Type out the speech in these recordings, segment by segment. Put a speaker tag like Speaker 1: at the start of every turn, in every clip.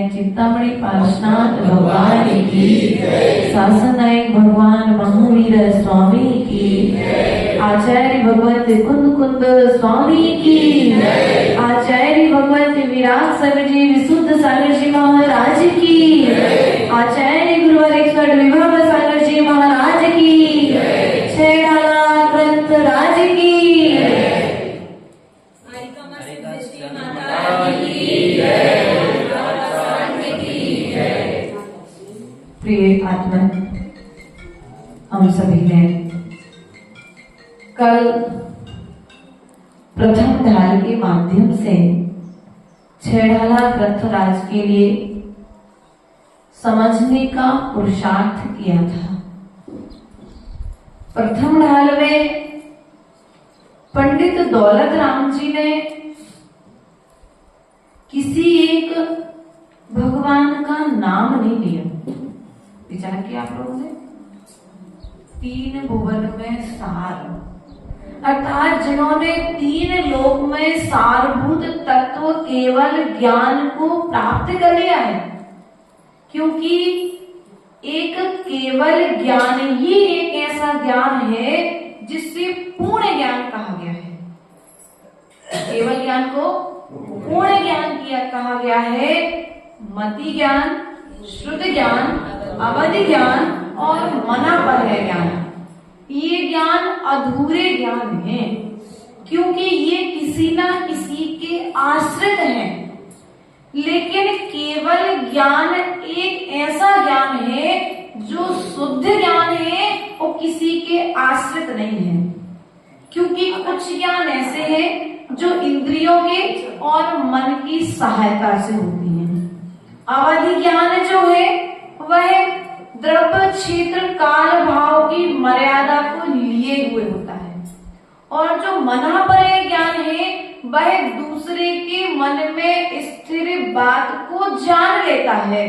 Speaker 1: चिंतामणि पार्श्वनाथ भगवान की, शासनायक भगवान महावीर स्वामी की, आचार्य भगवत कुंद कुंद स्वामी की, आचार्य भगवत विराट सागर जी विशुद्ध सागर जी महाराज की, आचार्य गुरुवरेश्वर विभव सागर जी महाराज की, छेड़ाला ग्रंथ राज की, प्रिय आत्मा, हम सभी ने कल प्रथम ढाल के माध्यम से छेड़ाला ग्रंथराज के लिए समझने का पुरुषार्थ किया था। प्रथम ढाल में पंडित दौलत राम जी ने किसी एक भगवान का नाम नहीं लिया। विचार किया आप लोगों ने? तीन भुवन में सार, अर्थात जिन्होंने तीन लोक में सारभूत तत्व केवल ज्ञान को प्राप्त कर लिया है, क्योंकि एक केवल ज्ञान ही एक ऐसा ज्ञान है जिससे पूर्ण ज्ञान कहा गया है। केवल ज्ञान को पूर्ण ज्ञान किया कहा गया है। मति ज्ञान, श्रुति ज्ञान, अवधि ज्ञान और मना पर है ज्ञान, ये ज्ञान अधूरे ज्ञान है, क्योंकि ये किसी ना किसी के आश्रित हैं। लेकिन केवल ज्ञान एक ऐसा ज्ञान है जो शुद्ध ज्ञान है और किसी के आश्रित नहीं है, क्योंकि कुछ ज्ञान ऐसे हैं जो इंद्रियों के और मन की सहायता से होती है। अवधि ज्ञान जो है वह द्रव्य क्षेत्र काल भाव की मर्यादा को लिए हुए होता है, और जो मनापरय ज्ञान है वह दूसरे के मन में स्थिर बात को जान लेता है।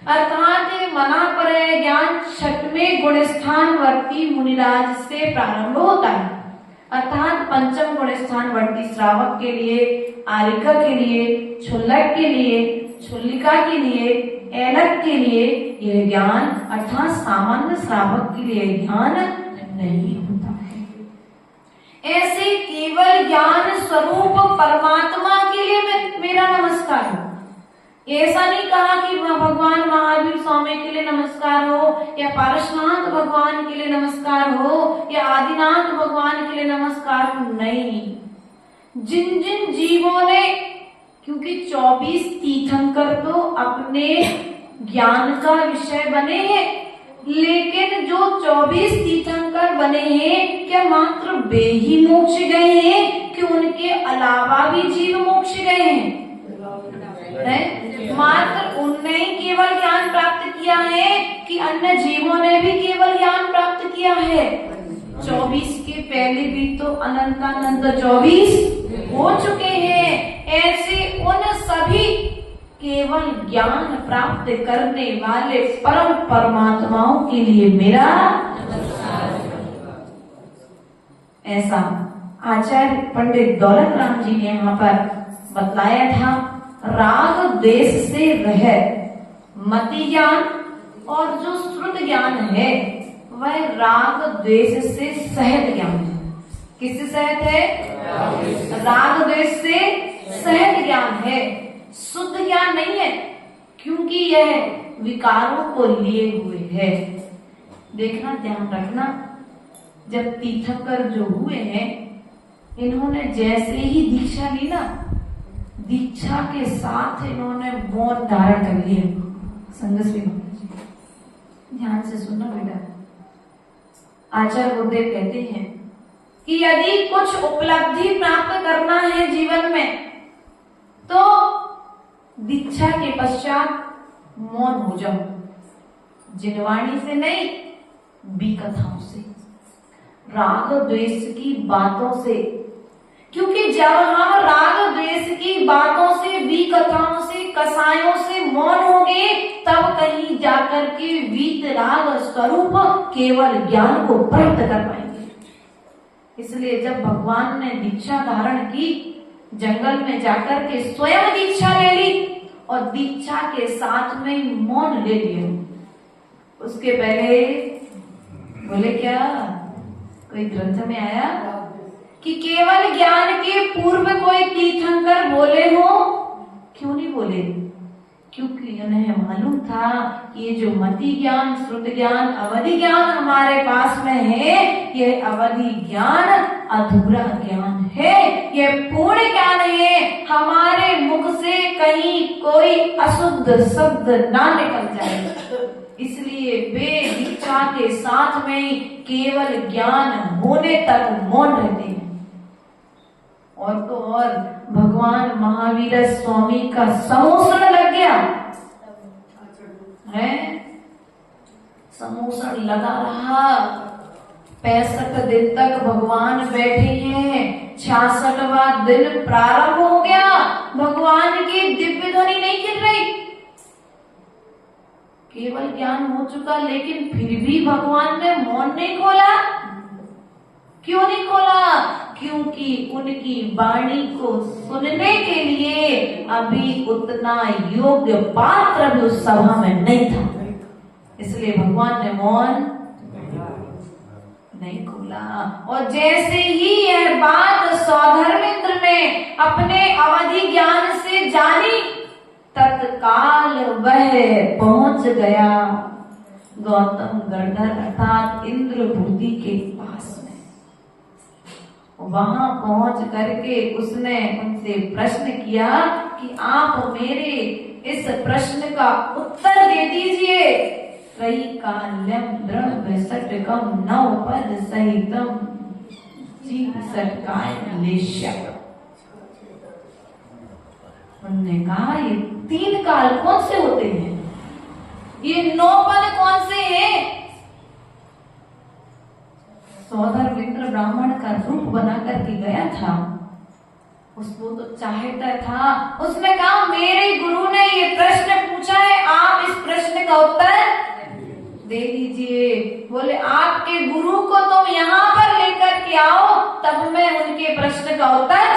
Speaker 1: अर्थात मनापरय ज्ञान छठवें गुण स्थान वर्ती मुनिराज से प्रारंभ होता है। अर्थात पंचम गुण स्थान वर्ती श्रावक के लिए, आरिका के लिए, क्षुल्लक के लिए, क्षुल्लिका के लिए, ऐलक के लिए यह ज्ञान अर्थात सामान्य श्रावक के लिए ज्ञान नहीं होता है। ऐसे केवल ज्ञान स्वरूप परमात्मा के लिए मेरा नमस्कार हो। ऐसा नहीं कहा कि भगवान महावीर स्वामी के लिए नमस्कार हो, या पारसनाथ भगवान के लिए नमस्कार हो, या आदिनाथ भगवान के लिए नमस्कार हो, नहीं। जिन जिन जीवों ने, क्योंकि 24 तीर्थंकर तो अपने ज्ञान का विषय बने हैं, लेकिन जो 24 तीर्थंकर बने हैं क्या मात्र वे ही मोक्ष गए हैं कि उनके अलावा भी जीव मोक्ष गए हैं? मात्र अन्य जीवों ने भी केवल ज्ञान प्राप्त किया है। 24 के पहले भी तो अनंतानंत 24 हो चुके हैं। ऐसे उन सभी केवल ज्ञान प्राप्त करने वाले परम परमात्माओं के लिए मेरा ऐसा आचार्य पंडित दौलत राम जी ने यहाँ पर बतलाया था। राग द्वेष से रहित मति ज्ञान और जो श्रुत ज्ञान है वह राग द्वेष से सहित ज्ञान है। किससे सहित है? राग द्वेष से सहित ज्ञान है, शुद्ध ज्ञान नहीं है, क्योंकि यह विकारों को लिए हुए है। देखना, ध्यान रखना, जब तीर्थंकर जो हुए हैं इन्होंने जैसे ही दीक्षा ली ना, दीक्षा के साथ इन्होंने मौन धारण कर लिया। संगत ध्यान से सुनना बेटा। आचार्य गुरुदेव कहते हैं कि यदि कुछ उपलब्धि प्राप्त करना है जीवन में तो दीक्षा के पश्चात मौन हो जाओ, जिनवाणी से नहीं, विकथाओं से, राग द्वेष की बातों से। क्योंकि जब हम राग द्वेष की बातों से, विकथाओं से, कसायों से मौन होंगे तब कहीं जाकर के वीतराग स्वरूप केवल ज्ञान को प्राप्त कर पाएंगे। इसलिए जब भगवान ने दीक्षा धारण की, जंगल में जाकर के स्वयं दीक्षा ले ली और दीक्षा के साथ में मौन ले लिया। उसके पहले बोले क्या, कोई ग्रंथ में आया कि केवल ज्ञान के पूर्व कोई तीर्थंकर बोले हो? क्यों नहीं बोले? क्योंकि उन्हें मालूम था ये जो मति ज्ञान, श्रुत ज्ञान, अवधि ज्ञान हमारे पास में है, ये अवधि ज्ञान अधूरा ज्ञान है, ये पूर्ण ज्ञान है। हमारे मुख से कहीं कोई अशुद्ध शब्द ना निकल जाए। इसलिए वे दीक्षा के साथ में केवल ज्ञान होने तक मौन रहते हैं। और तो और भगवान महावीर स्वामी का समोसण लग गया है, समोसण लगा रहा। 65 दिन तक भगवान बैठे हैं, 66वां दिन प्रारंभ हो गया, भगवान की दिव्य ध्वनि नहीं गिर रही। केवल ज्ञान हो चुका, लेकिन फिर भी भगवान ने मौन नहीं खोला। क्यों नहीं खोला? क्योंकि उनकी वाणी को सुनने के लिए अभी उतना योग्य पात्र भी उस सभा में नहीं था। इसलिए भगवान ने मौन नहीं खोला। और जैसे ही यह बात सौधर्मेंद्र ने अपने अवधि ज्ञान से जानी, तत्काल वह पहुंच गया गौतम गढ़धर अर्थात इंद्रभूति के पास में। वहां पहुंच करके उसने उनसे प्रश्न किया कि आप मेरे इस प्रश्न का उत्तर दे दीजिए। कई काल्यम द्रव्य सटकम नवपद सहितम जीव सटकाय लेश्य। उन्होंने कहा ये 3 काल कौन से होते हैं, ये 9 पद कौन से हैं? सौधर्मेंद्र ब्राह्मण का रूप बना करके गया था, उसको तो चाहता था। उसने कहा मेरे गुरु ने ये प्रश्न पूछा है, आप इस प्रश्न का उत्तर दे दीजिए। बोले आपके गुरु को तुम यहाँ पर लेकर के आओ, तब मैं उनके प्रश्न का उत्तर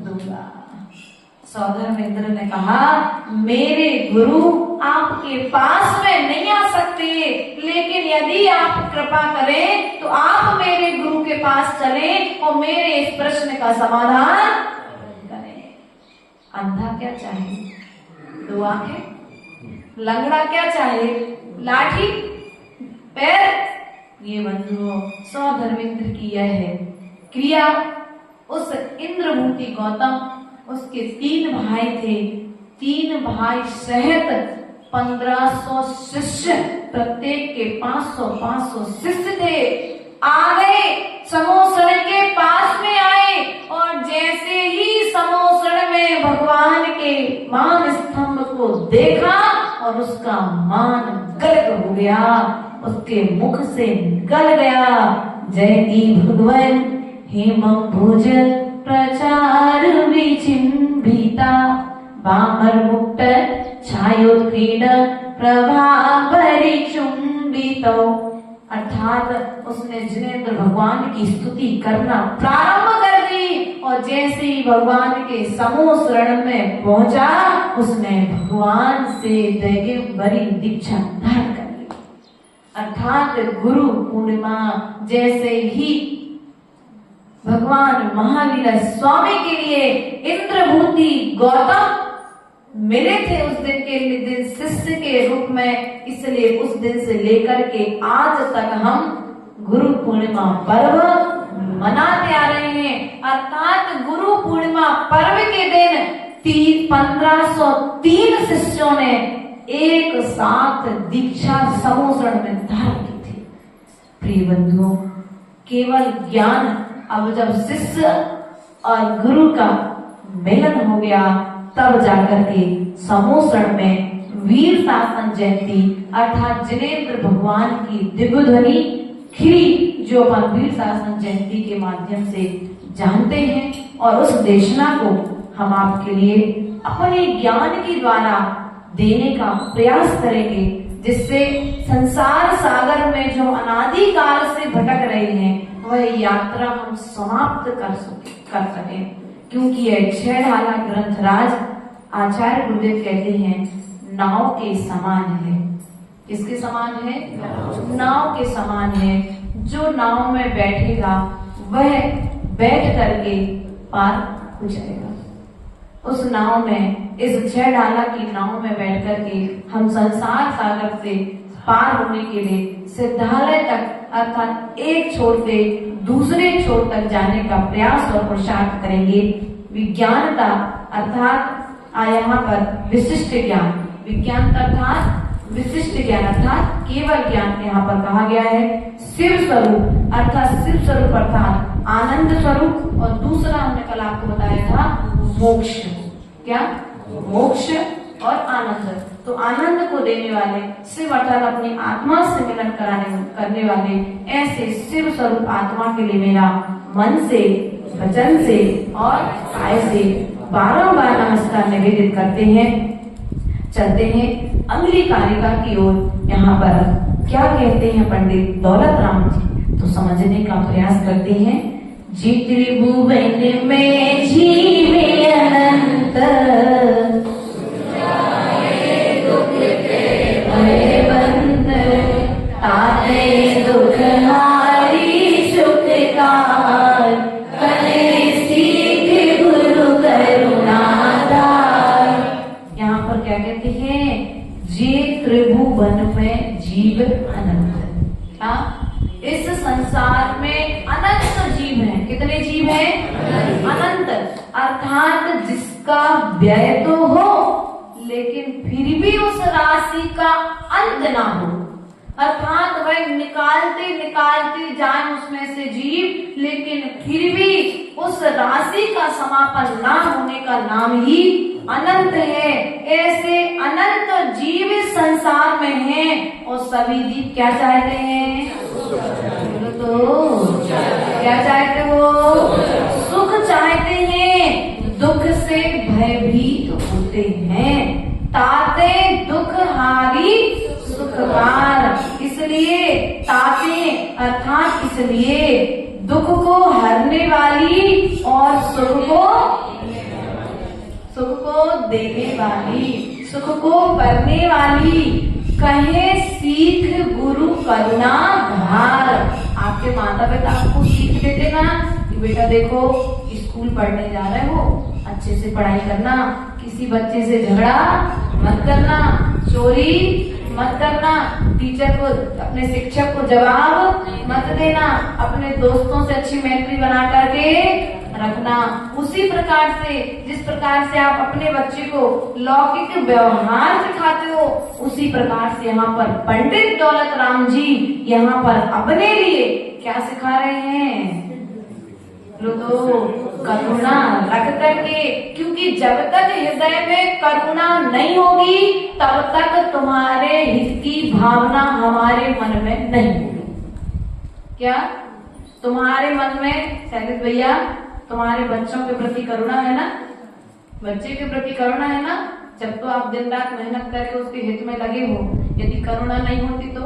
Speaker 1: दूंगा। सौधर्मेंद्र ने कहा मेरे गुरु आपके पास में नहीं आ सकते, लेकिन यदि आप कृपा करें तो आप मेरे गुरु के पास चलें और मेरे इस प्रश्न का समाधान करें। अंधा क्या चाहे? 2 आंखें। लंगड़ा क्या चाहे? लाठी, पैर। ये बंधुओं सौधर्मेंद्र की यह है क्रिया। उस इंद्रभूति गौतम, उसके 3 भाई थे, 3 भाई सहित 1500 शिष्य, प्रत्येक के 500 शिष्य थे। आ गए, समोसण के पास में आए और जैसे ही समोसण में भगवान के मान स्तंभ को देखा, और उसका मान गलत हो गया, उसके मुख से निकल गया। जयति भगवन हेमं भुज प्रचार विचिंबिता, वामर मुक्त छायोत्कीर्ण प्रभा परिचुंबितो। अर्थात उसने जिनेंद्र भगवान की स्तुति करना प्रारंभ कर दी और जैसे ही भगवान के समूह शरण में पहुंचा, उसने भगवान से दैववरी दीक्षा धारण कर ली। अर्थात गुरु पूर्णिमा जैसे ही भगवान महावीर स्वामी के लिए इंद्रभूति गौतम मिले थे उस दिन के दिन शिष्य के रूप में, इसलिए उस दिन से लेकर के आज तक हम गुरु पूर्णिमा पर्व मनाते आ रहे हैं। अर्थात गुरु पूर्णिमा पर्व के दिन 1503 शिष्यों ने एक साथ दीक्षा समूह शरण में धारण की थी। प्रिय बंधुओं, केवल ज्ञान, अब जब शिष्य और गुरु का मिलन हो गया तब जाकर के समूह शरण में वीर शासन जयंती अर्थात जिनेंद्र भगवान की दिव्य ध्वनि खिली, जो अपन वीर शासन जयंती के माध्यम से जानते हैं। और उस देशना को हम आपके लिए अपने ज्ञान के द्वारा देने का प्रयास करेंगे, जिससे संसार सागर में जो अनादि काल से भटक रहे हैं वह यात्रा हम समाप्त कर सके। क्योंकि यह 6 ढाला ग्रंथराज आचार्य गुरुदेव कहते हैं नाव के समान है। किसके समान है? नाव के समान है। जो नाव में बैठेगा वह बैठ करके पार हो जाएगा। उस नाव में, इस 6 ढाला की नाव में बैठ करके हम संसार सागर से पार होने के लिए सिद्धालय तक अर्थात एक छोर से दूसरे छोर तक जाने का प्रयास और पुरुषार्थ करेंगे। विज्ञानता अर्थात यहाँ पर विशिष्ट ज्ञान, विज्ञान अर्थात विशिष्ट ज्ञान अर्थात केवल ज्ञान यहाँ पर कहा गया है। शिव स्वरूप अर्थात शिव स्वरूप अर्थात आनंद स्वरूप, और दूसरा हमने कल आपको बताया था मोक्ष। क्या? मोक्ष और आनंद। तो आनंद को देने वाले शिव अर्थात अपनी आत्मा से मिलन करने वाले ऐसे शिव स्वरूप आत्मा के लिए मेरा मन से, वचन से और काय से बारंबार नमस्कार निवेदित करते हैं। चलते हैं अगली कारिका की ओर। यहाँ पर क्या कहते हैं पंडित दौलत राम जी, तो समझने का प्रयास करते हैं। जी त्रिभुवन में जीवे अनंत, ताते दुख हारी सुखकार, कले सीख गुरु करुणादार। यहाँ पर क्या कहते हैं? जे त्रिभुवन में जीव अनंत। हाँ, इस संसार में अनंत जीव हैं। कितने जीव हैं? अनंत। अर्थात जिसका व्यय तो हो लेकिन फिर भी उस राशि का अंत ना हो। अर्थात वह निकालते निकालते जाए उसमें से जीव, लेकिन फिर भी उस राशि का समापन ना होने का नाम ही अनंत है। ऐसे अनंत जीव इस संसार में हैं और सभी जीव क्या चाहते हैं? तो क्या चाहते हो? सुख चाहते हैं, दुख से भयभीत होते हैं। ताते दुख हारी सुखकार, इसलिए ताते अर्थात इसलिए दुख को हरने वाली और सुख को देने वाली, सुख को करने वाली, कहे सीख गुरु करुणा धार। आपके माता पिता आपको सीख देते ना कि बेटा देखो स्कूल पढ़ने जा रहे हो, अच्छे से पढ़ाई करना, किसी बच्चे से झगड़ा मत करना, चोरी मत करना, टीचर को, अपने शिक्षक को जवाब मत देना, अपने दोस्तों से अच्छी मैत्री बना करके रखना। उसी प्रकार से जिस प्रकार से आप अपने बच्चे को लौकिक व्यवहार सिखाते हो, उसी प्रकार से यहाँ पर पंडित दौलत राम जी यहाँ पर अपने लिए क्या सिखा रहे हैं? लो तो करुणा रख करके, क्योंकि जब तक हृदय में करुणा नहीं होगी तब तक तुम्हारे हित की भावना हमारे मन में नहीं होगी। क्या तुम्हारे मन में शैलेश भैया तुम्हारे बच्चों के प्रति करुणा है ना? बच्चे के प्रति करुणा है ना? जब तो आप दिन रात मेहनत करके उसके हित में लगे हो। यदि करुणा नहीं होती तो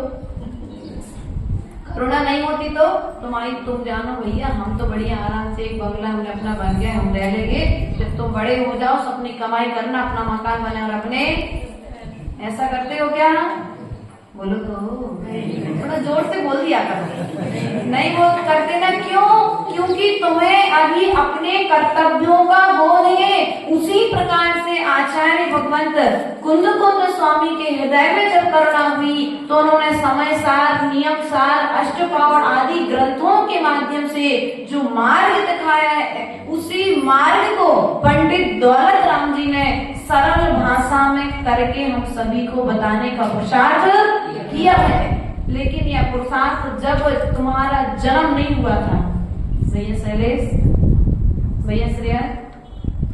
Speaker 1: तुम्हारी, तुम जानो भैया हम तो बढ़िया आराम से एक बंगला हमने अपना बन गया, हम रह लेंगे। जब तुम बड़े हो जाओ अपनी कमाई करना, अपना मकान बने और अपने, ऐसा करते हो क्या? बोलो तो, थोड़ा जोर से बोल दिया करो। नहीं वो करते ना, क्यों? क्योंकि तुम्हें अभी अपने कर्तव्यों का बोध है। उसी प्रकार से आचार्य भगवंत कुंद स्वामी के हृदय में जब करुणा हुई तो उन्होंने समय सार, नियम सार, अष्टपावड़ आदि ग्रंथों के माध्यम से जो मार्ग दिखाया है, उसी मार्ग को पंडित दौलत राम जी ने सरल भाषा में करके हम सभी को बताने का पुरुषार्थ किया है। लेकिन यह पुरुषार्थ जब तुम्हारा जन्म नहीं हुआ था, भैया शैलेश, भैया श्रेया,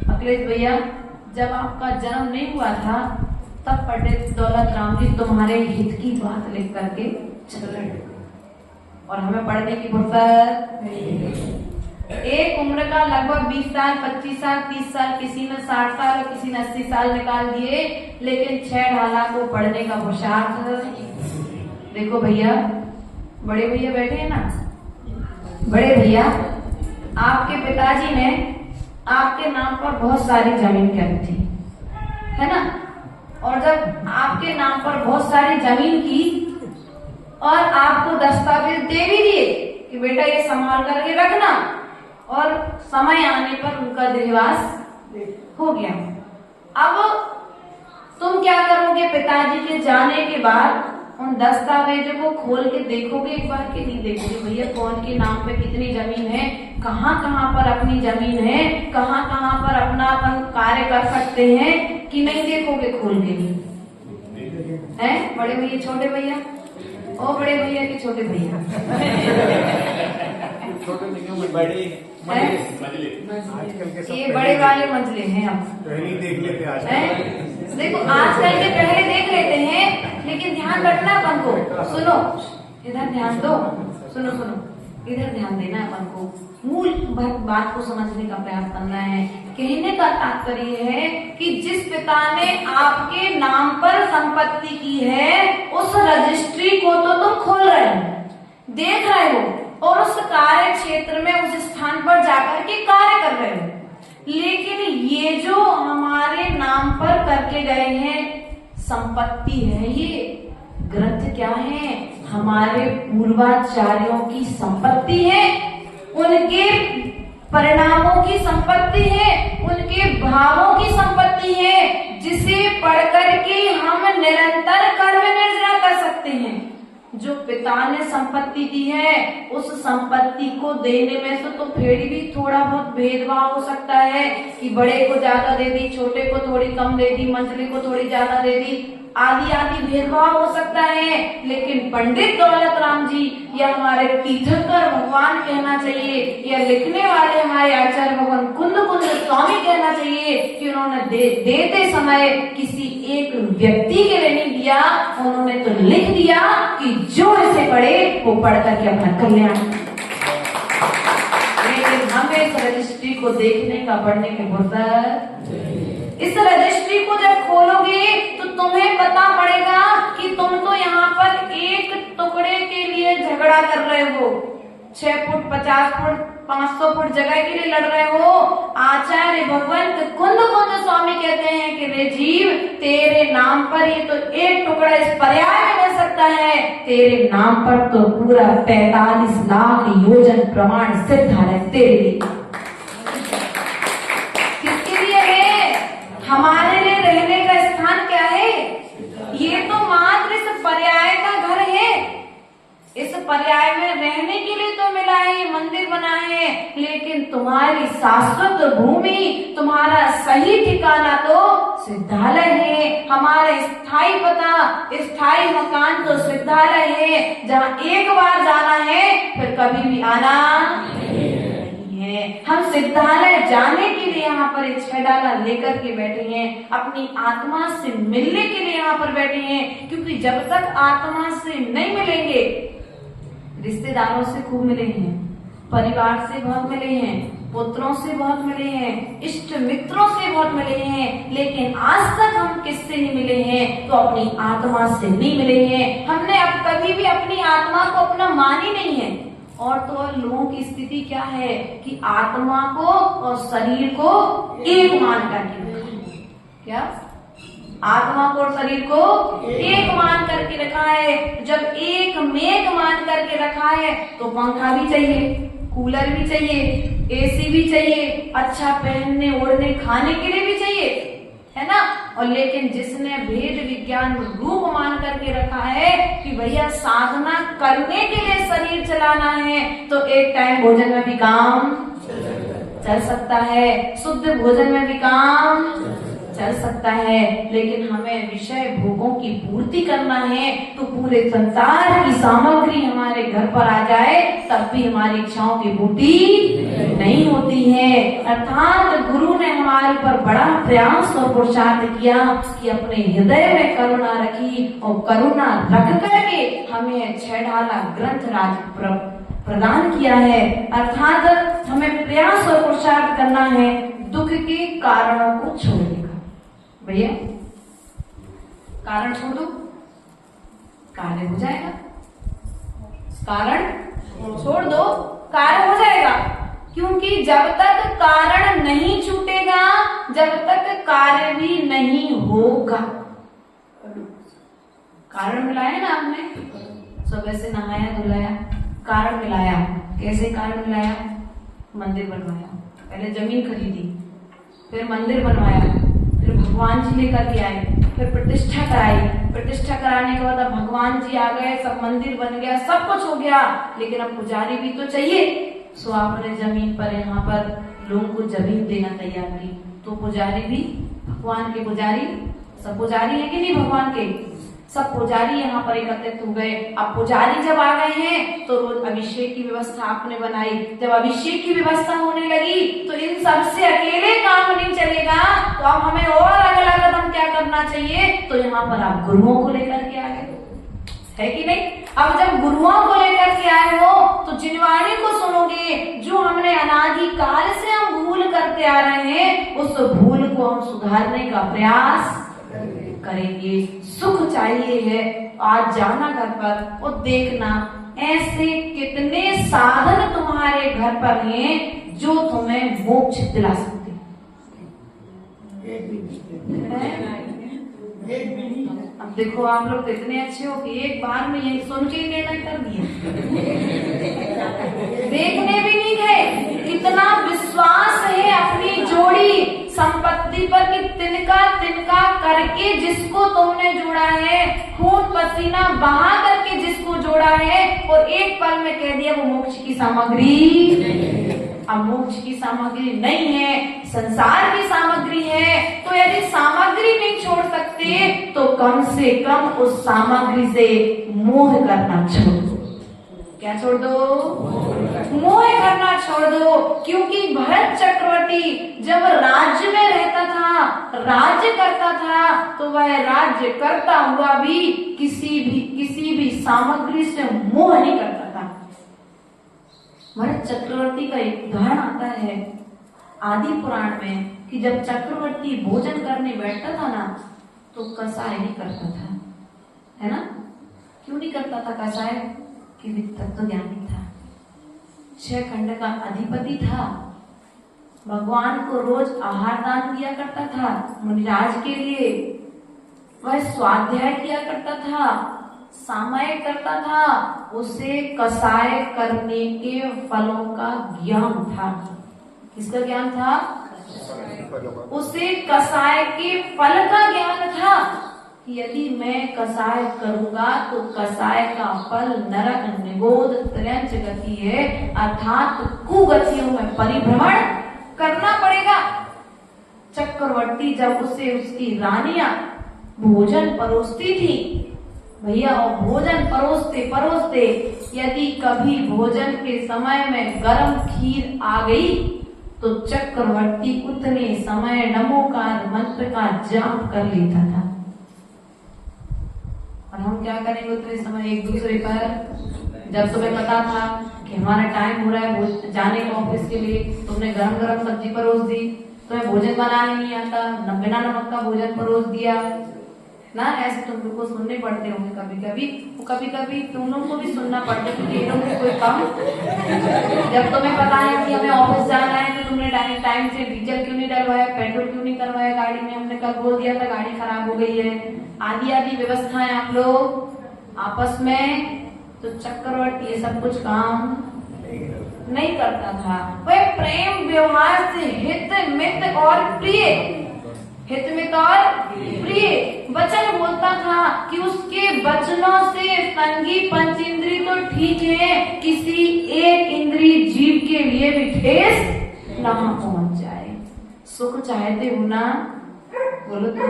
Speaker 1: अखिलेश भैया, जब आपका जन्म नहीं हुआ था तब पंडित दौलत राम जी तुम्हारे हित की बात लिख करके चल रहे और हमें पढ़ने की फुर्सत। एक उम्र का लगभग 20 साल, 25 साल, 30 साल, किसी ने 60 साल और किसी ने 80 साल निकाल दिए, लेकिन 6 ढाला को पढ़ने का पुरुषार्थ। देखो भैया, बड़े भैया बैठे हैं ना, बड़े भैया, आपके पिताजी ने आपके नाम पर बहुत सारी जमीन करी थी, है ना? और जब आपके नाम पर बहुत सारी जमीन की और आपको दस्तावेज दे भी दिए कि बेटा ये संभाल करके रखना, और समय आने पर उनका देहवास हो गया। अब तुम क्या करोगे? पिताजी के जाने के बाद उन दस्तावेजों को खोल के देखोगे एक बार कि नहीं देखोगे? भैया कौन के नाम पे कितनी जमीन है, कहाँ कहाँ पर अपनी जमीन है, कहाँ कहाँ पर अपना अपन कार्य कर सकते हैं कि नहीं देखोगे खोल के? हैं बड़े भैया, छोटे भैया, ओ बड़े भैया के छोटे भैया,
Speaker 2: बड़े
Speaker 1: ये बड़े वाले मंजिले हैं। अब
Speaker 2: देख लेते हैं,
Speaker 1: देखो आजकल के पहले देख लेते हैं, लेकिन ध्यान रखना अपन को। सुनो, इधर ध्यान दो, सुनो सुनो, इधर ध्यान देना अपन को। मूल बात को समझने का प्रयास करना है। कहने का तात्पर्य है कि जिस पिता ने आपके नाम पर संपत्ति की है, उस रजिस्ट्री को तो तुम खोल रहे हो, देख रहे हो, और उस कार्य क्षेत्र में उस स्थान पर जाकर के कार्य कर रहे हो। लेकिन ये जो हमारे नाम पर करके गए हैं संपत्ति है, ये ग्रंथ क्या है? हमारे पूर्वाचार्यों की संपत्ति है, उनके परिणामों की संपत्ति है, उनके भावों की संपत्ति है, जिसे पढ़ करके हम निरंतर कर्म निर्जरा कर सकते हैं। जो पिता ने संपत्ति दी है, उस संपत्ति को देने में से तो फिर भी थोड़ा बहुत भेदभाव हो सकता है कि बड़े को ज्यादा दे दी, छोटे को थोड़ी कम दे दी, मंझले को थोड़ी ज्यादा दे दी, आदि आदि भेदभाव हो सकता है। लेकिन पंडित दौलत राम जी या हमारे तीर्थंकर भगवान कहना चाहिए, या लिखने वाले हमारे आचार्य भगवान कुंद स्वामी कहना चाहिए कि उन्होंने देते समय किसी एक व्यक्ति के लिए नहीं दिया, उन्होंने तो लिख दिया कि जो इसे पढ़े वो पढ़ करके अपना कल्याण। लेकिन हमें इस रजिस्ट्री को देखने का, पढ़ने की फुर्सत। इस रजिस्ट्री को जब खोलोगे तो तुम्हें पता पड़ेगा कि तुम तो यहाँ पर एक टुकड़े के लिए झगड़ा कर रहे हो, 6 फुट, 50 फुट, 500 फुट जगह के लिए लड़ रहे हो। आचार्य भगवंत कुंद स्वामी कहते हैं कि रे जीव, तेरे नाम पर ये तो एक टुकड़ा इस पर्याय में मिल सकता है, तेरे नाम पर तो पूरा 45 लाख योजन प्रमाण सिद्ध है तेरे लिए। किसके लिए है? हमारे लिए रहने का स्थान क्या है? ये तो मात्र इस पर्याय का घर है। इस पर्याय में रहने के लिए तो मिला है, मंदिर बना है, लेकिन तुम्हारी शाश्वत भूमि, तुम्हारा सही ठिकाना तो सिद्धालय है। हमारा स्थायी पता, स्थायी मकान तो सिद्धालय है, जहाँ एक बार जाना है फिर कभी भी आना नहीं है। हैं, हम सिद्धालय जाने के लिए यहाँ पर एक 6 डाला लेकर के बैठे हैं, अपनी आत्मा से मिलने के लिए यहाँ पर बैठे हैं। क्योंकि जब तक आत्मा से नहीं मिलेंगे, रिश्तेदारों से खूब मिले हैं, परिवार से बहुत मिले हैं, पुत्रों से बहुत मिले हैं, इष्ट मित्रों से बहुत मिले हैं, लेकिन आज तक हम किससे नहीं मिले हैं? तो अपनी आत्मा से नहीं मिले हैं। हमने अब कभी भी अपनी आत्मा को अपना मानी नहीं है। और तो और लोगों की स्थिति क्या है कि आत्मा को और शरीर को एक मान करके, क्या आत्मा को और शरीर को एक मान करके रखा है। जब एक मेघ मान करके रखा है तो पंखा भी चाहिए, कूलर भी चाहिए, एसी भी चाहिए, अच्छा पहनने ओढ़ने खाने के लिए भी चाहिए, है ना। और लेकिन जिसने भेद विज्ञान रूप मान करके रखा है कि भैया साधना करने के लिए शरीर चलाना है, तो एक टाइम भोजन में भी काम चल सकता है, शुद्ध भोजन में भी काम चल सकता है, लेकिन हमें विषय भोगों की पूर्ति करना है तो पूरे संसार की सामग्री हमारे घर पर आ जाए तब भी हमारी इच्छाओं की पूर्ति नहीं होती है। अर्थात गुरु ने हमारे पर बड़ा प्रयास और पुरुषार्थ किया कि अपने हृदय में करुणा रखी और करुणा रख करके हमें 6 ढाला ग्रंथ राज प्रदान किया है। अर्थात हमें प्रयास और पुरुषार्थ करना है दुख के कारणों को छोड़ने का। भैया कारण छोड़ दो, कार्य हो जाएगा। कारण छोड़ दो, कार्य हो जाएगा। क्योंकि जब तक कारण नहीं छूटेगा, जब तक कार्य भी नहीं होगा। कारण मिलाया ना आपने, सुबह से नहाया धुलाया, कारण मिलाया। कैसे कारण मिलाया? मंदिर बनवाया, पहले जमीन खरीदी, फिर मंदिर बनवाया, फिर भगवान जी लेकर के आए, फिर प्रतिष्ठा कराई। प्रतिष्ठा कराने के बाद अब भगवान जी आ गए, सब मंदिर बन गया, सब कुछ हो गया, लेकिन अब पुजारी भी तो चाहिए। सो आपने जमीन पर यहाँ पर लोगों को जमीन देना तैयार की, तो पुजारी भी भगवान के पुजारी, सब पुजारी है कि नहीं भगवान के, सब पुजारी यहाँ पर एकत्रित हो गए। अब पुजारी जब आ गए हैं तो रोज अभिषेक की व्यवस्था आपने बनाई। जब अभिषेक की व्यवस्था होने लगी तो इन सब से अकेले काम नहीं चलेगा, तो अब हमें और अगला कदम क्या करना चाहिए? तो यहाँ पर आप गुरुओं को लेकर के आ गए, है कि नहीं। अब जब गुरुओं को लेकर के आए हो तो जिनवाणी को सुनोगे, जो हमने अनादि काल से हम भूल करते आ रहे हैं, उस भूल को हम सुधारने का प्रयास करेंगे। सुख चाहिए है, आज जाना घर पर और देखना ऐसे कितने साधन तुम्हारे घर पर हैं जो तुम्हें मोक्ष दिला सकते हैं। अब देखो आप लोग कितने अच्छे हो कि एक बार में यही सुन के निर्णय कर दिया, देखने भी नहीं गए। कितना विश्वास है अपनी जोड़ी संपत्ति पर कि तिनका तिनका करके जिसको तुमने जोड़ा है, खून पसीना बहा करके जिसको जोड़ा है, और एक पल में कह दिया वो मोक्ष की सामग्री। अब मोक्ष की सामग्री नहीं है, संसार की सामग्री है। तो यदि सामग्री नहीं छोड़ सकते तो कम से कम उस सामग्री से मोह करना छोड़ दो। क्या छोड़ दो? मोह करना छोड़ दो। क्योंकि भरत चक्रवर्ती जब राज्य में रहता था, राज्य करता था, तो वह राज्य करता हुआ भी किसी भी सामग्री से मोह नहीं करता था। भरत चक्रवर्ती का एक उदाहरण आता है आदि पुराण में कि जब चक्रवर्ती भोजन करने बैठता था ना तो कसाय नहीं करता था, है ना। क्यों नहीं करता था कसाय? कि तत्व ज्ञानी था, 6 खंड का अधिपति था, भगवान को रोज आहार दान दिया करता था मुनिराज के लिए, वह स्वाध्याय किया करता था, सामय करता था, उसे कसाय करने के फलों का ज्ञान था। किसका ज्ञान था? उसे कसाय के फल का ज्ञान था। यदि मैं कसाय करूंगा तो कसाय का फल नरक निबोध त्रयंच गति है, अर्थात कुगतियों में परिभ्रमण करना पड़ेगा। चक्रवर्ती जब उसे उसकी रानियां भोजन परोसती थी भैया और भोजन परोसते परोसते यदि कभी भोजन के समय में गर्म खीर आ गई तो चक्रवर्ती उतने समय नमोकार मंत्र का जाप कर लेता था। और हम क्या करेंगे उतने समय एक दूसरे पर, जब तुम्हें पता था कि हमारा टाइम हो रहा है जाने का ऑफिस के लिए, तुमने गरम गरम सब्जी परोस दी, तुम्हें भोजन बनाने नहीं आता, बिना नमक का भोजन परोस दिया ना। ऐसे तुम लोग को सुनने पड़ते होंगे कभी कभी, कभी कभी तुम लोग को भी सुनना पड़ता है क्योंकि ये लोग भी कोई कम। जब तुम्हें पता है कि हमें ऑफिस जाना है तो तुमने टाइम से डीजल क्यों नहीं डलवाया, पेट्रोल क्यों नहीं करवाया गाड़ी में, हमने कल बोल दिया था गाड़ी खराब हो गई है, आदि आदि व्यवस्थाएं आप लोग आपस में। तो चक्रवर्ती ये सब कुछ काम नहीं करता था। वह प्रेम व्यवहार से हित मित और प्रिय, हित मित और प्रिय वचन बोलता था कि उसके वचनों से संगी पंच इंद्री तो ठीक है, किसी एक इंद्री जीव के लिए भी ठेस ना पहुंच जाए। सुख चाहते हो ना, बोलो तो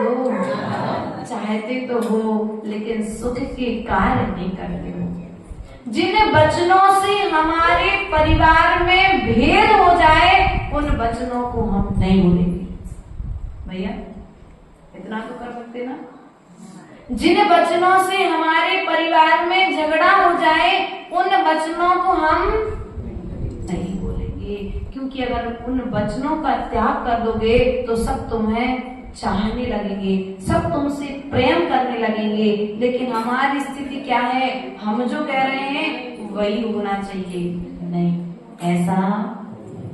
Speaker 1: चाहते तो हो, लेकिन सुख के कार्य नहीं करते हो। जिन वचनों से हमारे परिवार में भेद हो जाए उन वचनों को हम नहीं बोलेंगे। भैया इतना तो कर सकते ना। जिन वचनों से हमारे परिवार में झगड़ा हो जाए उन वचनों को हम नहीं बोलेंगे, क्योंकि अगर उन वचनों का त्याग कर दोगे तो सब तुम्हें चाहने लगेंगे, सब तुमसे प्रेम करने लगेंगे। लेकिन हमारी स्थिति क्या है, हम जो कह रहे हैं वही होना चाहिए, नहीं, ऐसा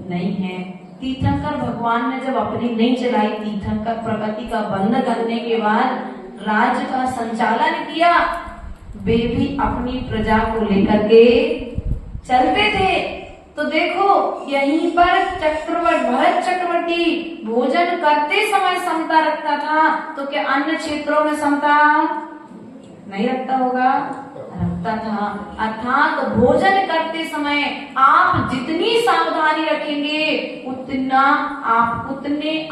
Speaker 1: नहीं है। तीर्थंकर भगवान ने जब अपनी नहीं चलाई, तीर्थंकर प्रकृति का बंध करने के बाद राज्य का संचालन किया, वे भी अपनी प्रजा को लेकर के चलते थे। तो देखो यहीं पर भरत चक्रवर्ती भोजन करते समय समता रखता था, तो क्या अन्य क्षेत्रों में समता नहीं रखता होगा? रखता था। अर्थात भोजन करते समय आप जितनी सावधानी रखेंगे उतने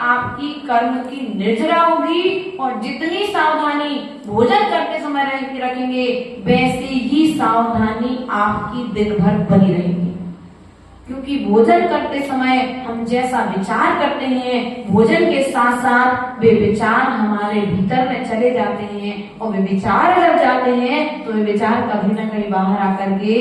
Speaker 1: आपकी कर्म की निर्जरा होगी, और जितनी सावधानी भोजन करते समय रखेंगे वैसे ही सावधानी आपकी दिन भर बनी रहेगी। क्योंकि भोजन करते समय हम जैसा विचार करते हैं, भोजन के साथ साथ वे विचार हमारे भीतर में चले जाते हैं, और वे विचार जब जाते हैं तो वे विचार कभी न कहीं बाहर आकर के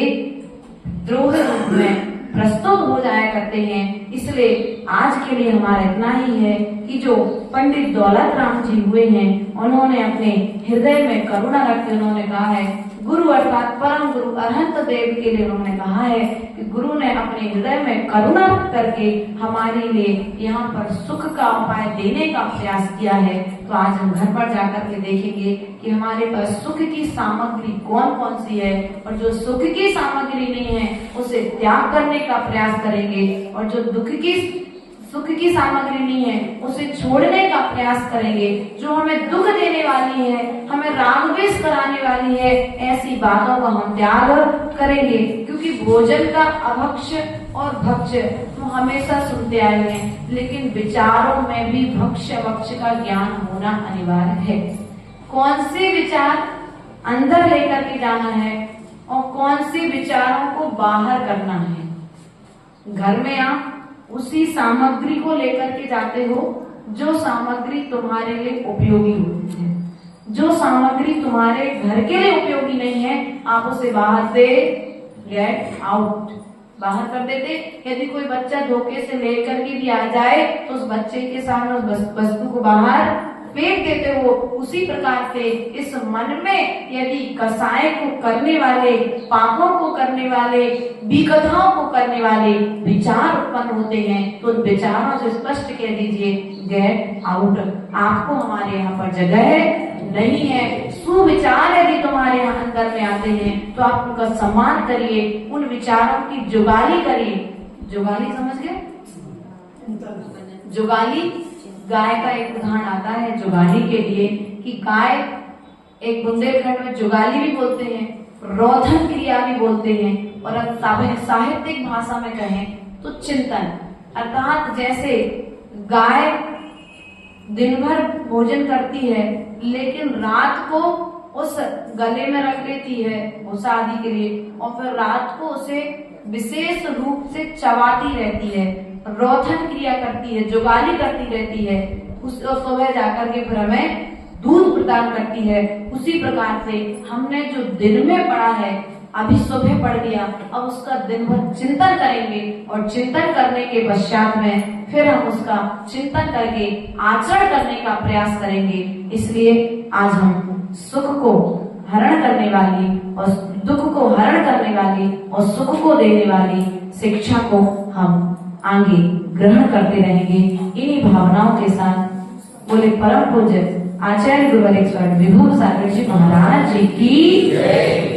Speaker 1: द्रोह रूप में प्रस्तुत हो जाया करते हैं। इसलिए आज के लिए हमारा इतना ही है कि जो पंडित दौलत राम जी हुए हैं, उन्होंने अपने हृदय में करुणा रख के उन्होंने कहा है, गुरु अर्थात परम गुरु अरहंत देव के लिए उन्होंने कहा है कि गुरु ने अपने हृदय में करुणा करके हमारे लिए यहाँ पर सुख का उपाय देने का प्रयास किया है। तो आज हम घर पर जाकर के देखेंगे कि हमारे पास सुख की सामग्री कौन कौन सी है, और जो सुख की सामग्री नहीं है उसे त्याग करने का प्रयास करेंगे, और जो सुख की सामग्री नहीं है उसे छोड़ने का प्रयास करेंगे। जो हमें दुख देने वाली है, हमें राग द्वेष कराने वाली है, ऐसी बातों का हम त्याग करेंगे। क्योंकि भोजन का अभक्ष्य और भक्ष्य हम हमेशा सुनते आए हैं, लेकिन विचारों में भी भक्ष्य भक्ष्य का ज्ञान होना अनिवार्य है। कौन से विचार अंदर लेकर के जाना है और कौन से विचारों को बाहर करना है। घर में आप उसी सामग्री को लेकर के जाते हो जो सामग्री तुम्हारे लिए उपयोगी होती है। जो सामग्री तुम्हारे घर के लिए उपयोगी नहीं है आप उसे बाहर से गेट आउट बाहर कर देते। यदि कोई बच्चा धोखे से लेकर के भी आ जाए तो उस बच्चे के सामने उस वस्तु को बाहर फेंक देते हो। उसी प्रकार से इस मन में यदि कसाय को करने वाले, पापों को करने वाले, विकथाओं को करने वाले विचार उत्पन्न होते हैं तो उन विचारों से स्पष्ट कह दीजिए गेट आउट। आपको हमारे यहाँ पर जगह नहीं है। सुविचार यदि तुम्हारे यहाँ अंदर में आते हैं तो आप उनका सम्मान करिए, उन विचारों की जुगाली करिए। जुगाली समझ गए? जुगाली गाय का एक उदाहरण आता है जुगाली के लिए कि गाय एक बुंदेलखंड में जुगाली भी बोलते हैं, रोधन क्रिया भी बोलते हैं, और साहित्यिक भाषा में कहें तो चिंतन। अर्थात जैसे गाय दिन भर भोजन करती है लेकिन रात को उस गले में रख लेती है वो शादी के लिए, और फिर रात को उसे विशेष रूप से चबाती रहती है, रोथन क्रिया करती है, जुगाली करती रहती है, उस सुबह जाकर के फिर हमें दूध प्रदान करती है। उसी प्रकार से हमने जो दिन में पढ़ा है, अभी सुबह पढ़ लिया, अब उसका दिन भर चिंतन करेंगे, और चिंतन करने के पश्चात में फिर हम उसका चिंतन करके आचरण करने का प्रयास करेंगे। इसलिए आज हम सुख को हरण करने वाली और दुख को हरण करने वाली और सुख को देने वाली शिक्षा को हम आगे ग्रहण करते रहेंगे। इन्हीं भावनाओं के साथ बोले परम पूज्य आचार्य गुरुवर स्वामी विभू सागर जी महाराज जी की
Speaker 2: जय।